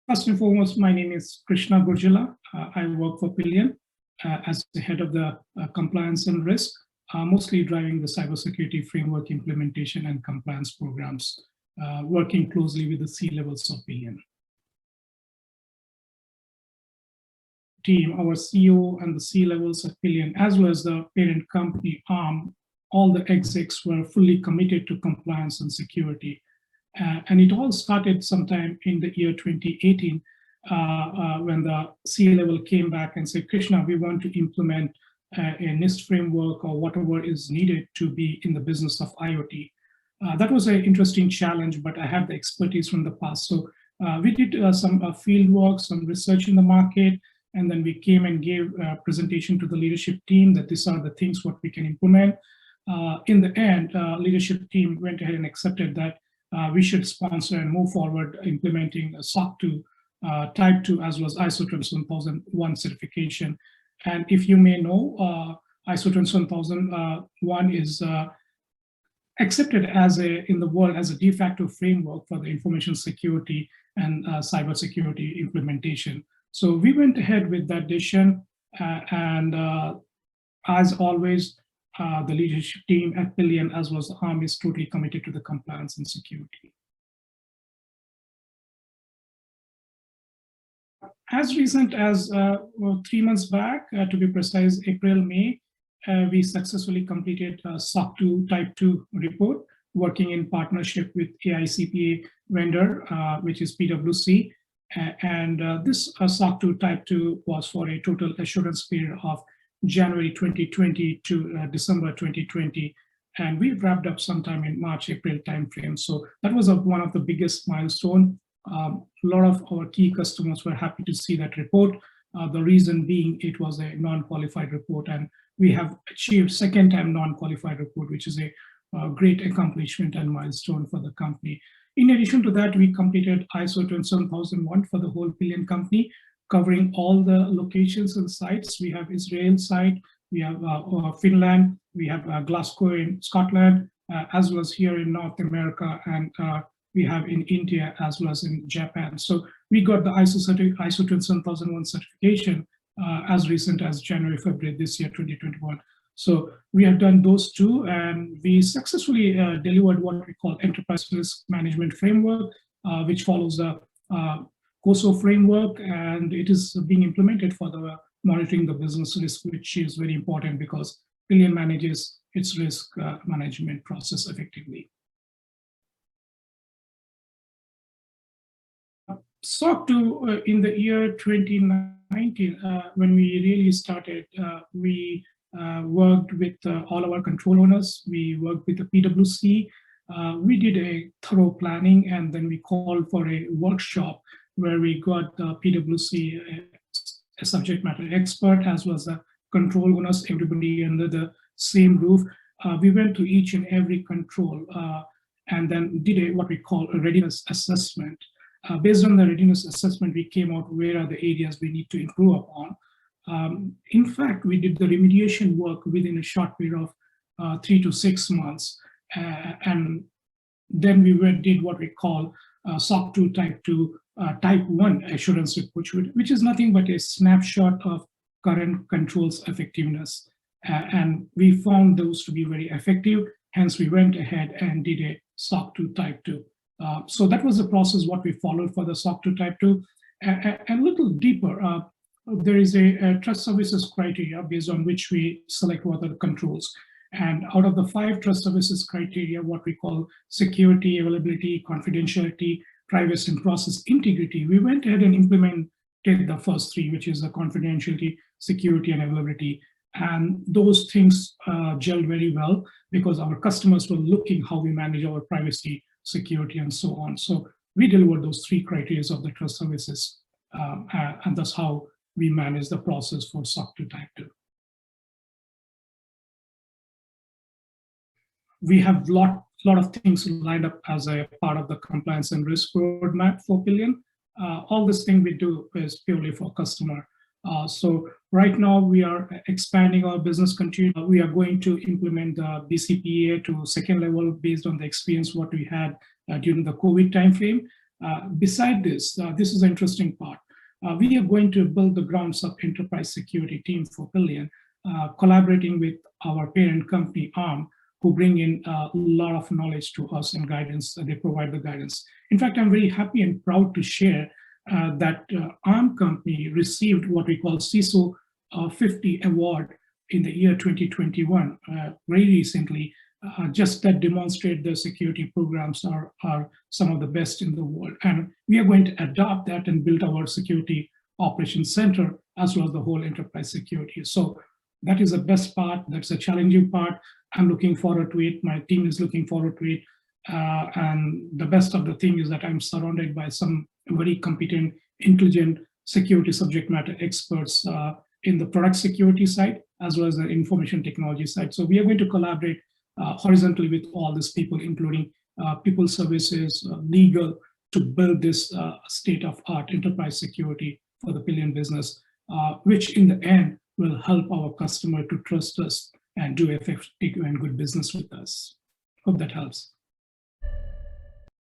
First and foremost, my name is Krishna Gorjilla. I work for Pelion as the head of the compliance and risk, mostly driving the cybersecurity framework implementation and compliance programs, working closely with the C-levels of Pelion. Team, our CEO and the C-levels of Pelion, as well as the parent company ARM, all the execs were fully committed to compliance and security. And it all started sometime in the year 2018 when the C-level came back and said, Krishna, we want to implement a NIST framework or whatever is needed to be in the business of IoT. That was an interesting challenge, but I have the expertise from the past. So we did some field work, some research in the market, and then we came and gave a presentation to the leadership team that these are the things what we can implement. In the end, leadership team went ahead and accepted that we should sponsor and move forward implementing a SOC 2 Type 2 as well as ISO 27001 certification. And if you may know, ISO 27001 is accepted as in the world as a de facto framework for the information security and cybersecurity implementation. So we went ahead with that decision, and as always, the leadership team at Pelion as well as the ARM is totally committed to the compliance and security. As recent as 3 months back, to be precise, April, May, we successfully completed a SOC 2 Type 2 report, working in partnership with AICPA vendor, which is PwC. And this SOC 2 Type 2 was for a total assurance period of January 2020 to December 2020. And we wrapped up sometime in March, April timeframe. So that was one of the biggest milestone. A lot of our key customers were happy to see that report. The reason being it was a non-qualified report, and we have achieved second time non-qualified report, which is a great accomplishment and milestone for the company. In addition to that, we completed ISO 27001 for the whole Pelion company, covering all the locations and sites. We have Israel site, we have Finland, we have Glasgow in Scotland, as well as here in North America, and we have in India as well as in Japan. So we got the ISO 27001 certification as recent as January, February this year, 2021. So we have done those two, and we successfully delivered what we call Enterprise Risk Management Framework, which follows the COSO framework, and it is being implemented for the monitoring the business risk, which is very important because Pelion manages its risk management process effectively. SOC 2 in the year 2019, when we really started, we worked with all our control owners. We worked with the PwC. We did a thorough planning, and then we called for a workshop where we got the PwC, a subject matter expert, as well as the control owners, everybody under the same roof. We went to each and every control and then did what we call a readiness assessment. Based on the readiness assessment, we came out where are the areas we need to improve upon. In fact, we did the remediation work within a short period of 3 to 6 months. And then we did what we call SOC 2 Type 2 Type 1 assurance report, which is nothing but a snapshot of current controls effectiveness. And we found those to be very effective. Hence, we went ahead and did a SOC 2 Type 2. So that was the process what we followed for the SOC 2 Type 2. And a little deeper, there is a trust services criteria based on which we select what are the controls. And out of the 5 trust services criteria, what we call security, availability, confidentiality, privacy, and process integrity, we went ahead and implemented the first 3, which is the confidentiality, security, and availability. And those things gelled very well because our customers were looking how we manage our privacy, security, and so on. So we delivered those 3 criteria of the trust services, and that's how we manage the process for SOC 2 Type 2. We have lot of things lined up as a part of the compliance and risk roadmap for Pelion. All this thing we do is purely for customer. So right now we are expanding our business continuity. We are going to implement the BCPA to second level based on the experience what we had during the COVID timeframe. Beside this, this is the interesting part. We are going to build the grounds up enterprise security team for Pelion, collaborating with our parent company, ARM, who bring in a lot of knowledge to us and guidance. They provide the guidance. In fact, I'm very happy and proud to share that ARM company received what we call CISO 50 award in the year 2021, very recently, just that demonstrate the security programs are some of the best in the world. And we are going to adopt that and build our security operations center as well as the whole enterprise security. So that is the best part. That's a challenging part. I'm looking forward to it. My team is looking forward to it. And the best of the thing is that I'm surrounded by some very competent, intelligent security subject matter experts in the product security side, as well as the information technology side. So we are going to collaborate horizontally with all these people, including people services, legal, to build this state-of-art enterprise security for the Pelion business, which in the end will help our customer to trust us and do effective and good business with us. Hope that helps.